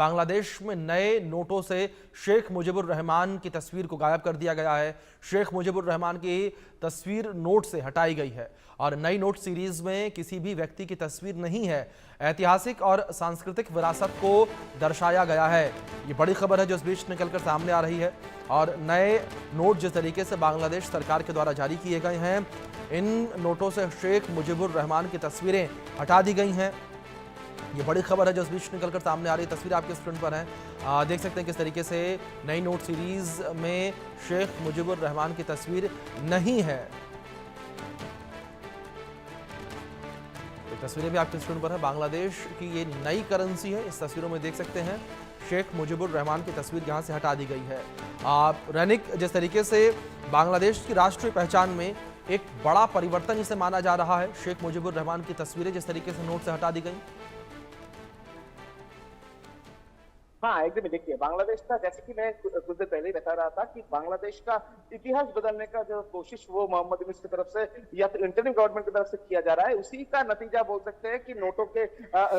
बांग्लादेश में नए नोटों से शेख मुजीबुर रहमान की तस्वीर को गायब कर दिया गया है। शेख मुजीबुर रहमान की तस्वीर नोट से हटाई गई है और नई नोट सीरीज में किसी भी व्यक्ति की तस्वीर नहीं है। ऐतिहासिक और सांस्कृतिक विरासत को दर्शाया गया है। ये बड़ी खबर है जो इस बीच निकलकर सामने आ रही है। और नए नोट जिस तरीके से बांग्लादेश सरकार के द्वारा जारी किए गए हैं, इन नोटों से शेख मुजीबुर रहमान की तस्वीरें हटा दी गई हैं। ये बड़ी खबर है जो इस बीच निकलकर सामने आ रही है। तस्वीर आपके स्क्रीन पर है, देख सकते हैं किस तरीके से नई नोट सीरीज में शेख मुजीबुर रहमान की तस्वीर नहीं है। तस्वीरें भी आपके स्क्रीन पर है। बांग्लादेश की ये नई करेंसी है। इस तस्वीरों में देख सकते हैं शेख मुजीबुर रहमान की तस्वीर यहां से हटा दी गई है। रैनिक जिस तरीके से बांग्लादेश की राष्ट्रीय पहचान में एक बड़ा परिवर्तन इसे माना जा रहा है। शेख मुजीबुर रहमान की तस्वीरें जिस तरीके से नोट से हटा दी गई। हाँ, एकदम देखिए, बांग्लादेश का, जैसे कि मैं कुछ देर पहले ही बता रहा था कि बांग्लादेश का इतिहास बदलने का जो कोशिश वो मोहम्मद यूनुस की तरफ से या तो इंटरिम गवर्नमेंट की तरफ से किया जा रहा है, उसी का नतीजा बोल सकते हैं कि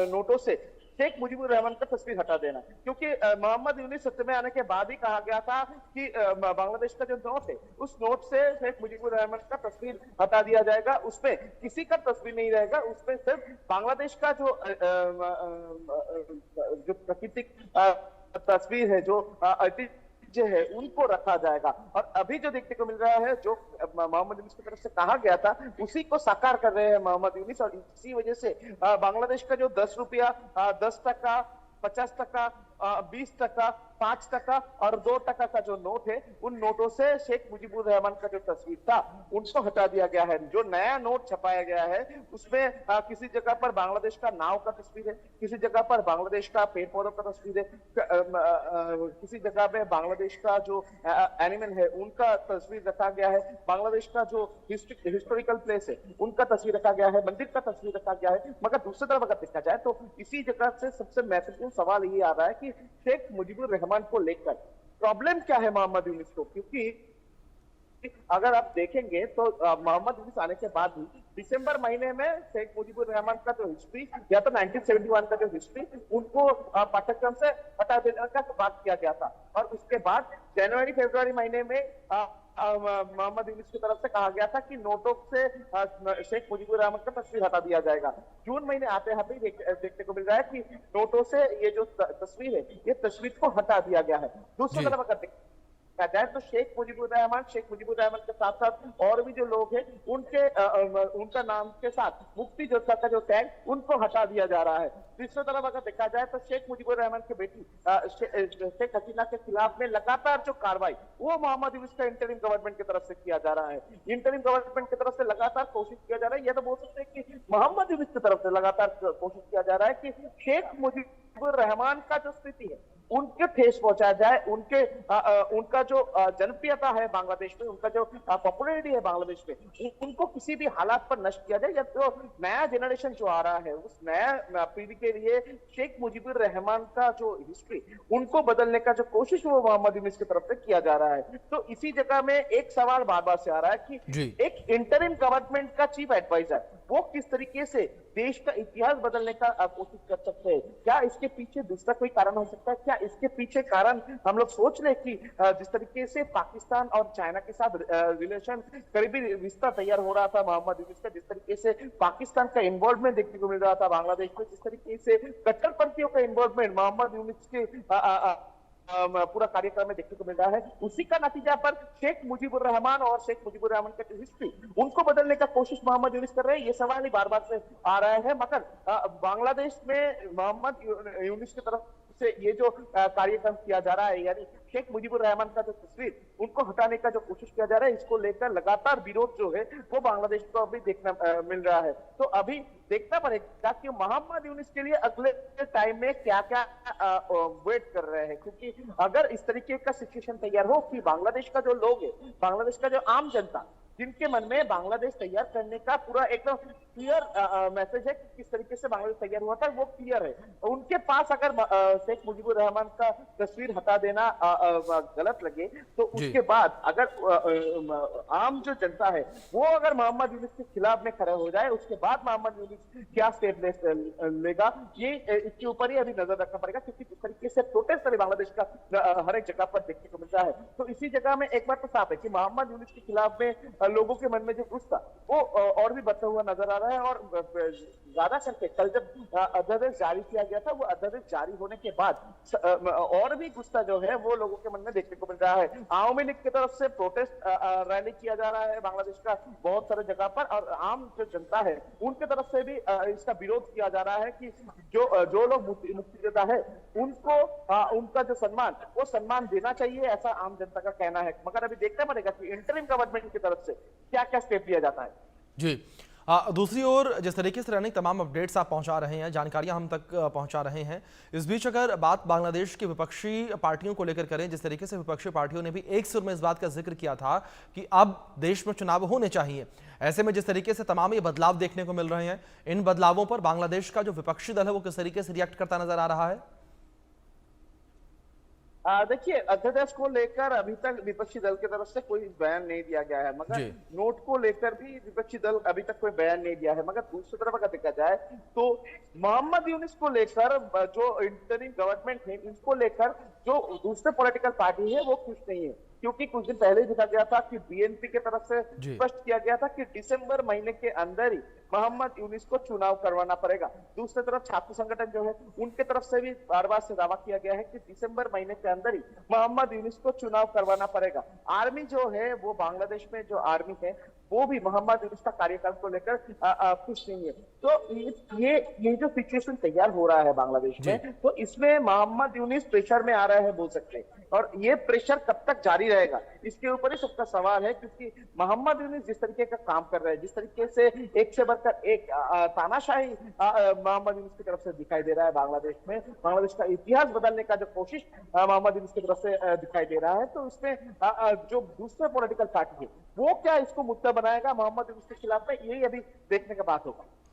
नोटों से शेख मुजीबुर रहमान का तस्वीर हटा देना। क्योंकि मोहम्मद यूनुस सत्ता में आने के बाद ही कहा गया था कि बांग्लादेश का जो नोट है उस नोट से शेख मुजीबुर रहमान का तस्वीर हटा दिया जाएगा। उसमें किसी का तस्वीर नहीं रहेगा, उसमें सिर्फ बांग्लादेश का जो प्राकृतिक तस्वीर है, जो ऐतिह्य है, उनको रखा जाएगा। और अभी जो देखने को मिल रहा है, जो मोहम्मद यूनुस की तरफ से कहा गया था, उसी को साकार कर रहे हैं मोहम्मद यूनुस। और इसी वजह से बांग्लादेश का जो 10 रुपया, 10 टका, 50 टका, 20 टका, 5 टका और 2 टका का जो नोट है, उन नोटों से शेख मुजीबुर रहमान का जो तस्वीर था उनको हटा दिया गया है। जो नया नोट छपाया गया है उसमें किसी जगह पर बांग्लादेश का नाव का तस्वीर है, किसी जगह पर बांग्लादेश का पेड़ पौधों का तस्वीर है, किसी जगह में बांग्लादेश का जो एनिमल है उनका तस्वीर रखा गया है, बांग्लादेश का जो हिस्टोरिकल प्लेस है उनका तस्वीर रखा गया है, मंदिर का तस्वीर रखा गया है। मगर दूसरी तरफ अगर देखा जाए तो इसी जगह से सबसे महत्वपूर्ण सवाल ये आ रहा है कि शेख मुजीबुर रहमान को लेकर प्रॉब्लम क्या है मोहम्मद यूनुस को। क्योंकि अगर आप देखेंगे तो मोहम्मद यूनुस आने के बाद ही दिसंबर महीने में शेख मुजीबुर रहमान का जो हिस्ट्री या तो 1971 का जो हिस्ट्री उनको पाठ्यक्रम से हटा देने का बात किया गया था। और उसके बाद जनवरी फरवरी महीने में मोहम्मद यूनुस की तरफ से कहा गया था कि नोटों से शेख मुजीबुर रहमान का तस्वीर हटा दिया जाएगा। जून महीने आते आते देखने को मिल रहा है कि नोटों से ये जो तस्वीर है, ये तस्वीर को हटा दिया गया है। दूसरी तरफ अगर जाए तो शेख मुजीबुर रहमान के साथ साथ और भी जो लोग हैं उनका नाम के साथ मुफ्ती जोधा का जो टैग उनको हटा दिया जा रहा है। तीसरी तरफ अगर देखा जाए तो शेख मुजीबुर रहमान की बेटी शेख हसीना के खिलाफ में लगातार जो कार्रवाई वो मोहम्मद यूनुस का इंटरिम गवर्नमेंट की तरफ से किया जा रहा है। इंटरिम गवर्नमेंट की तरफ से लगातार कोशिश किया जा रहा है, यह तो बोल सकते हैं कि मोहम्मद यूनुस की तरफ से लगातार कोशिश किया जा रहा है कि शेख मुजीबुर रहमान का जो स्थिति है उनके ठेस पहुंचाया जाए, उनका जो जनप्रियता है बांग्लादेश में, उनका जो पॉपुलैरिटी है बांग्लादेश में, उनको किसी भी हालात पर नष्ट किया जाए। या तो नया जनरेशन जो आ रहा है उस नया पीढ़ी के लिए शेख मुजीबुर रहमान का जो हिस्ट्री उनको बदलने का जो कोशिश वो मोहम्मद यूनुस की तरफ से किया जा रहा है। तो इसी जगह में एक सवाल बार बार से आ रहा है कि एक इंटरिम गवर्नमेंट का चीफ एडवाइजर वो किस तरीके से देश का इतिहास बदलने का कोशिश कर सकते हैं। क्या इसके पीछे दूसरा कोई कारण हो सकता है? क्या इसके पीछे कारण हम लोग सोच रहे कि जिस तरीके से पाकिस्तान और चाइना के साथ रिलेशन करीबी रिश्ता तैयार हो रहा था मोहम्मद यूनुस का, जिस तरीके से पाकिस्तान का इन्वॉल्वमेंट देखने को मिल रहा था बांग्लादेश में, जिस तरीके से कट्टरपंथियों का इन्वॉल्वमेंट मोहम्मद यूनुस के पूरा कार्यक्रम में देखने को मिल रहा है, उसी का नतीजा पर शेख मुजीबुर रहमान और शेख मुजीबुर रहमान का हिस्ट्री उनको बदलने का कोशिश मोहम्मद यूनुस कर रहे हैं। ये सवाल ही बार बार से आ रहा है। मगर बांग्लादेश में मोहम्मद यूनुस की तरफ से ये जो कार्यक्रम किया जा रहा है, यानी शेख मुजीबुर रहमान का जो तस्वीर उनको हटाने का जो कोशिश किया जा रहा है, इसको लेकर लगातार विरोध जो है वो बांग्लादेश को अभी देखना मिल रहा है। तो अभी देखना पड़ेगा कि मोहम्मद यूनुस के लिए अगले टाइम में क्या क्या वेट कर रहे हैं। क्योंकि अगर इस तरीके का सिचुएशन तैयार हो कि बांग्लादेश का जो लोग है, बांग्लादेश का जो आम जनता जिनके मन में बांग्लादेश तैयार करने का पूरा एकदम क्लियर मैसेज है कि किस तरीके से बांग्लादेश तैयार हुआ था, वो क्लियर है। उनके पास अगर शेख मुजीबुर रहमान का तस्वीर हटा देना गलत लगे, तो उसके बाद अगर आम जो जनता है वो अगर मोहम्मद यूनुस के खिलाफ में खड़ा हो जाए, उसके बाद मोहम्मद यूनुस क्या स्टेप लेगा, ये इसके ऊपर ही अभी नजर रखना पड़ेगा, क्योंकि जिस तरीके से प्रोटेस्ट अभी बांग्लादेश का हर एक जगह पर देखने को मिलता है, तो इसी जगह में एक बात तो साफ है कि मोहम्मद यूनुस के खिलाफ में लोगों के मन में जो गुस्सा वो और भी बढ़ता हुआ नजर आ रहा है। और ज्यादा करके कल जब अध्यादेश जारी किया गया था, वो अध्यादेश जारी होने के बाद और भी गुस्सा जो है वो लोगों के मन में देखने को मिल रहा है। आवामी लीग की तरफ से प्रोटेस्ट रैली किया जा रहा है बांग्लादेश का बहुत सारे जगह पर, और आम जो जनता है उनके तरफ से भी इसका विरोध किया जा रहा है कि जो लोग मुक्तियोद्धा है उनको उनका जो सम्मान वो सम्मान देना चाहिए, ऐसा आम जनता का कहना है। मगर अभी देखना पड़ेगा कि इंटरिम गवर्नमेंट की तरफ से क्या क्या स्टेप लिया जाता है। जी, दूसरी ओर जिस तरीके से रनिंग तमाम अपडेट्स आप पहुंचा रहे हैं, जानकारियां हम तक पहुंचा रहे हैं, इस बीच अगर बात बांग्लादेश की विपक्षी पार्टियों को लेकर करें, जिस तरीके से विपक्षी पार्टियों ने भी एक सुर में इस बात का जिक्र किया था कि अब देश में चुनाव होने चाहिए, ऐसे में जिस तरीके से तमाम ये बदलाव देखने को मिल रहे हैं, इन बदलावों पर बांग्लादेश का जो विपक्षी दल है वो किस तरीके से रिएक्ट करता नजर आ रहा है? देखिए, अध्यादेश को लेकर अभी तक विपक्षी दल की तरफ से कोई बयान नहीं दिया गया है, मगर नोट को लेकर भी विपक्षी दल अभी तक कोई बयान नहीं दिया है। मगर दूसरी तरफ अगर देखा जाए तो मोहम्मद यूनुस को लेकर जो इंटरिम गवर्नमेंट है, इसको लेकर जो दूसरे पॉलिटिकल पार्टी है वो खुश नहीं है, क्योंकि कुछ दिन पहले देखा गया था कि बीएनपी की तरफ से स्पष्ट किया गया था कि दिसंबर महीने के अंदर ही मोहम्मद यूनुस को चुनाव करवाना पड़ेगा। दूसरी तरफ छात्र संगठन जो है उनके तरफ से भी बार बार से दावा किया गया है कि दिसंबर महीने के अंदर ही मोहम्मद यूनुस को चुनाव करवाना पड़ेगा। आर्मी जो है वो बांग्लादेश में जो आर्मी है वो भी मोहम्मद यूनुस का कार्यकाल को लेकर खुश नहीं है। तो ये जो सिचुएशन तैयार हो रहा है बांग्लादेश में, तो इसमें मोहम्मद यूनुस प्रेशर में आ रहा है बोल सकते हैं, और ये प्रेशर कब तक जारी रहेगा इसके ऊपर ही सबका सवाल है। क्योंकि मोहम्मद यूनुस जिस तरीके का काम कर रहे हैं, जिस तरीके से एक से बढ़कर एक तानाशाही मोहम्मद यूनुस की तरफ से दिखाई दे रहा है बांग्लादेश में, बांग्लादेश का इतिहास बदलने का जो कोशिश मोहम्मद यूनुस की तरफ से दिखाई दे रहा है, तो इसमें जो दूसरा पॉलिटिकल पार्टी है वो क्या इसको मुद्दा बनाएगा मोहम्मद यूनुस के खिलाफ में, यही अभी देखने का बात होगा।